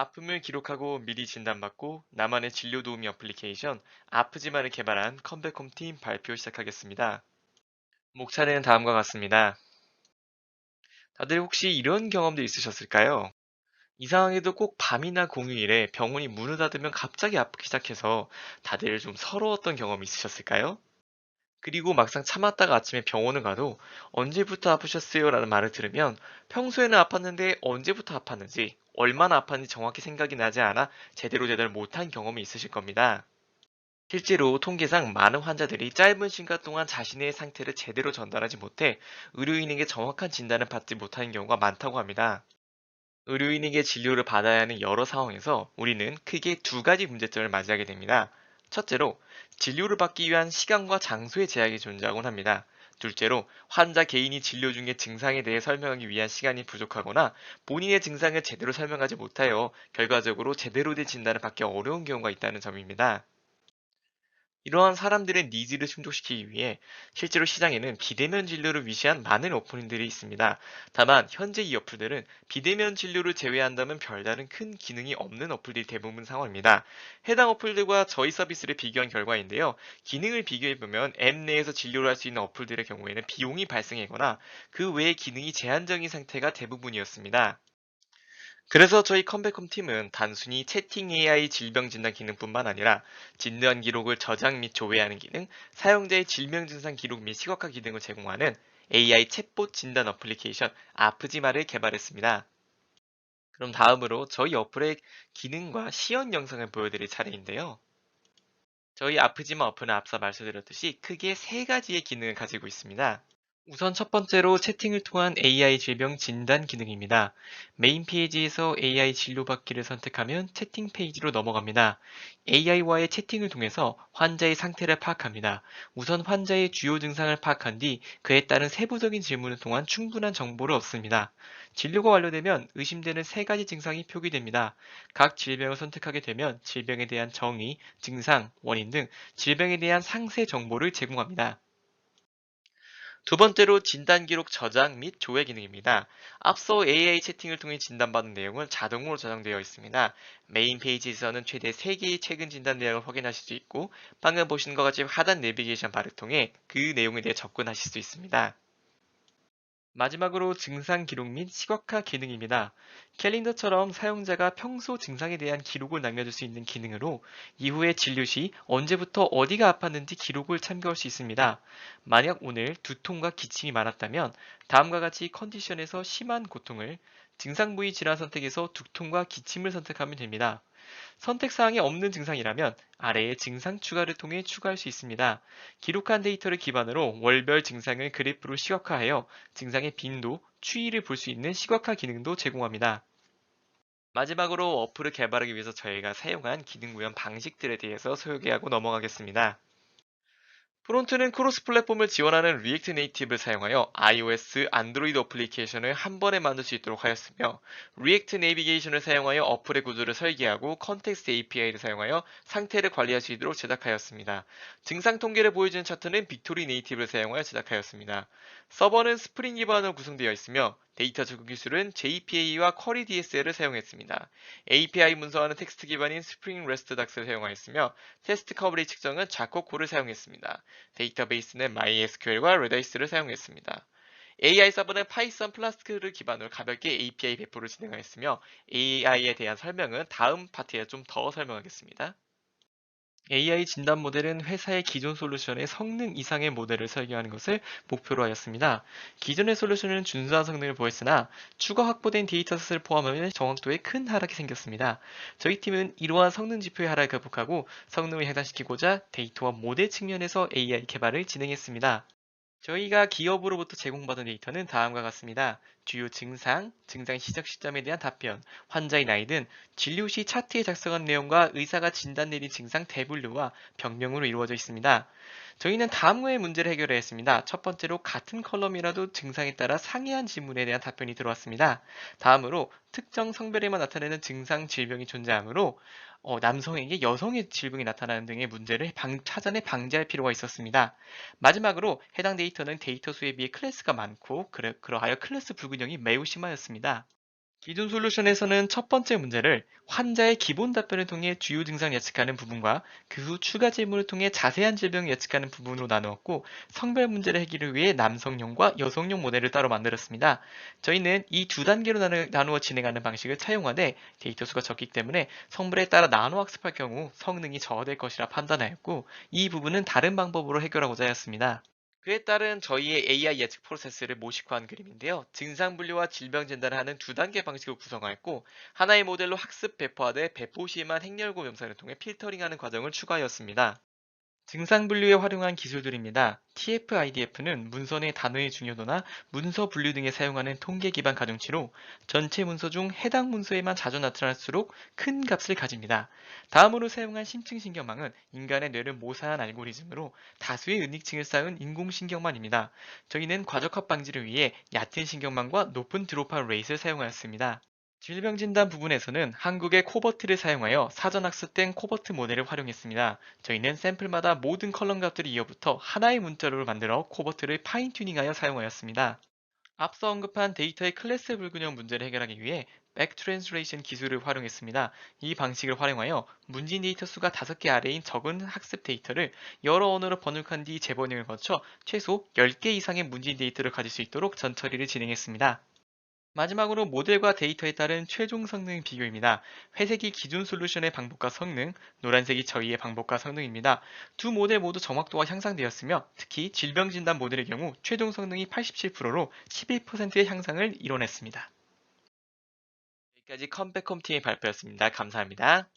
아픔을 기록하고 미리 진단받고 나만의 진료 도우미 어플리케이션 아프지마를 개발한 컴백홈 팀 발표 시작하겠습니다. 목차는 다음과 같습니다. 다들 혹시 이런 경험도 있으셨을까요? 이상하게도 꼭 밤이나 공휴일에 병원이 문을 닫으면 갑자기 아프기 시작해서 다들 좀 서러웠던 경험이 있으셨을까요? 그리고 막상 참았다가 아침에 병원을 가도 언제부터 아프셨어요? 라는 말을 들으면 평소에는 아팠는데 언제부터 아팠는지 얼마나 아팠는지 정확히 생각이 나지 않아 제대로 못한 경험이 있으실 겁니다. 실제로 통계상 많은 환자들이 짧은 시간 동안 자신의 상태를 제대로 전달하지 못해 의료인에게 정확한 진단을 받지 못하는 경우가 많다고 합니다. 의료인에게 진료를 받아야 하는 여러 상황에서 우리는 크게 두 가지 문제점을 맞이하게 됩니다. 첫째로, 진료를 받기 위한 시간과 장소의 제약이 존재하곤 합니다. 둘째로, 환자 개인이 진료 중의 증상에 대해 설명하기 위한 시간이 부족하거나 본인의 증상을 제대로 설명하지 못하여 결과적으로 제대로 된 진단을 받기 어려운 경우가 있다는 점입니다. 이러한 사람들의 니즈를 충족시키기 위해 실제로 시장에는 비대면 진료를 위시한 많은 어플들이 있습니다. 다만 현재 이 어플들은 비대면 진료를 제외한다면 별다른 큰 기능이 없는 어플들이 대부분 상황입니다. 해당 어플들과 저희 서비스를 비교한 결과인데요. 기능을 비교해보면 앱 내에서 진료를 할 수 있는 어플들의 경우에는 비용이 발생하거나 그 외의 기능이 제한적인 상태가 대부분이었습니다. 그래서 저희 컴백홈 팀은 단순히 채팅 AI 질병 진단 기능뿐만 아니라 진단 기록을 저장 및 조회하는 기능, 사용자의 질병 증상 기록 및 시각화 기능을 제공하는 AI 챗봇 진단 어플리케이션 아프지마를 개발했습니다. 그럼 다음으로 저희 어플의 기능과 시연 영상을 보여드릴 차례인데요. 저희 아프지마 어플은 앞서 말씀드렸듯이 크게 세 가지의 기능을 가지고 있습니다. 우선 첫 번째로 채팅을 통한 AI 질병 진단 기능입니다. 메인 페이지에서 AI 진료받기를 선택하면 채팅 페이지로 넘어갑니다. AI와의 채팅을 통해서 환자의 상태를 파악합니다. 우선 환자의 주요 증상을 파악한 뒤 그에 따른 세부적인 질문을 통한 충분한 정보를 얻습니다. 진료가 완료되면 의심되는 세 가지 증상이 표기됩니다. 각 질병을 선택하게 되면 질병에 대한 정의, 증상, 원인 등 질병에 대한 상세 정보를 제공합니다. 두 번째로 진단 기록 저장 및 조회 기능입니다. 앞서 AI 채팅을 통해 진단받은 내용은 자동으로 저장되어 있습니다. 메인 페이지에서는 최대 3개의 최근 진단 내역을 확인하실 수 있고 방금 보신 것 같이 하단 내비게이션 바를 통해 그 내용에 대해 접근하실 수 있습니다. 마지막으로 증상 기록 및 시각화 기능입니다. 캘린더처럼 사용자가 평소 증상에 대한 기록을 남겨줄 수 있는 기능으로 이후에 진료 시 언제부터 어디가 아팠는지 기록을 참고할 수 있습니다. 만약 오늘 두통과 기침이 많았다면 다음과 같이 컨디션에서 심한 고통을, 증상 부위 질환 선택에서 두통과 기침을 선택하면 됩니다. 선택사항이 없는 증상이라면 아래의 증상 추가를 통해 추가할 수 있습니다. 기록한 데이터를 기반으로 월별 증상을 그래프로 시각화하여 증상의 빈도, 추이를 볼 수 있는 시각화 기능도 제공합니다. 마지막으로 어플을 개발하기 위해서 저희가 사용한 기능 구현 방식들에 대해서 소개하고 넘어가겠습니다. 프론트는 크로스 플랫폼을 지원하는 리액트 네이티브를 사용하여 iOS, 안드로이드 어플리케이션을 한 번에 만들 수 있도록 하였으며, 리액트 내비게이션을 사용하여 어플의 구조를 설계하고 컨텍스트 API를 사용하여 상태를 관리할 수 있도록 제작하였습니다. 증상 통계를 보여주는 차트는 빅토리 네이티브를 사용하여 제작하였습니다. 서버는 스프링 기반으로 구성되어 있으며 데이터 저장 기술은 JPA와 쿼리 DSL을 사용했습니다. API 문서화는 텍스트 기반인 스프링 레스트 닥스를 사용하였으며 테스트 커버리지 측정은 자코코를 사용했습니다. 데이터베이스는 MySQL과 Redis를 사용했습니다. AI 서버는 파이썬 플라스크를 기반으로 가볍게 API 배포를 진행하였으며 AI에 대한 설명은 다음 파트에 좀 더 설명하겠습니다. AI 진단 모델은 회사의 기존 솔루션의 성능 이상의 모델을 설계하는 것을 목표로 하였습니다. 기존의 솔루션은 준수한 성능을 보였으나 추가 확보된 데이터셋을 포함하면 정확도에 큰 하락이 생겼습니다. 저희 팀은 이러한 성능 지표의 하락을 극복하고 성능을 향상시키고자 데이터와 모델 측면에서 AI 개발을 진행했습니다. 저희가 기업으로부터 제공받은 데이터는 다음과 같습니다. 주요 증상, 증상 시작 시점에 대한 답변, 환자의 나이 등 진료 시 차트에 작성한 내용과 의사가 진단 내린 증상 대분류와 병명으로 이루어져 있습니다. 저희는 다음과의 문제를 해결해야 했습니다. 첫 번째로 같은 컬럼이라도 증상에 따라 상이한 질문에 대한 답변이 들어왔습니다. 다음으로 특정 성별에만 나타내는 증상 질병이 존재하므로 남성에게 여성의 질병이 나타나는 등의 문제를 찾아내 방지할 필요가 있었습니다. 마지막으로 해당 데이터는 데이터 수에 비해 클래스가 많고 그러하여 클래스 불균형이 매우 심하였습니다. 기존 솔루션에서는 첫 번째 문제를 환자의 기본 답변을 통해 주요 증상 예측하는 부분과 그 후 추가 질문을 통해 자세한 질병 예측하는 부분으로 나누었고, 성별 문제를 해결을 위해 남성용과 여성용 모델을 따로 만들었습니다. 저희는 이 두 단계로 나누어 진행하는 방식을 차용하되 데이터 수가 적기 때문에 성별에 따라 나눠 학습할 경우 성능이 저하될 것이라 판단하였고, 이 부분은 다른 방법으로 해결하고자 하였습니다. 그에 따른 저희의 AI 예측 프로세스를 모식화한 그림인데요. 증상 분류와 질병 진단을 하는 두 단계 방식을 구성하였고, 하나의 모델로 학습 배포하되 배포 시에만 행렬고 명상을 통해 필터링하는 과정을 추가하였습니다. 증상 분류에 활용한 기술들입니다. TF-IDF는 문서 내 단어의 중요도나 문서 분류 등에 사용하는 통계 기반 가중치로 전체 문서 중 해당 문서에만 자주 나타날수록 큰 값을 가집니다. 다음으로 사용한 심층신경망은 인간의 뇌를 모사한 알고리즘으로 다수의 은익층을 쌓은 인공신경망입니다. 저희는 과적합 방지를 위해 얕은 신경망과 높은 드롭아웃 레이스를 사용하였습니다. 질병 진단 부분에서는 한국의 코버트를 사용하여 사전 학습된 코버트 모델을 활용했습니다. 저희는 샘플마다 모든 컬럼 값들을 이어부터 하나의 문자로를 만들어 코버트를 파인 튜닝하여 사용하였습니다. 앞서 언급한 데이터의 클래스 불균형 문제를 해결하기 위해 백트랜스레이션 기술을 활용했습니다. 이 방식을 활용하여 문진 데이터 수가 5개 아래인 적은 학습 데이터를 여러 언어로 번역한 뒤 재번역을 거쳐 최소 10개 이상의 문진 데이터를 가질 수 있도록 전처리를 진행했습니다. 마지막으로 모델과 데이터에 따른 최종 성능 비교입니다. 회색이 기존 솔루션의 방법과 성능, 노란색이 저희의 방법과 성능입니다. 두 모델 모두 정확도가 향상되었으며 특히 질병 진단 모델의 경우 최종 성능이 87%로 11%의 향상을 이뤄냈습니다. 여기까지 컴백홈 팀의 발표였습니다. 감사합니다.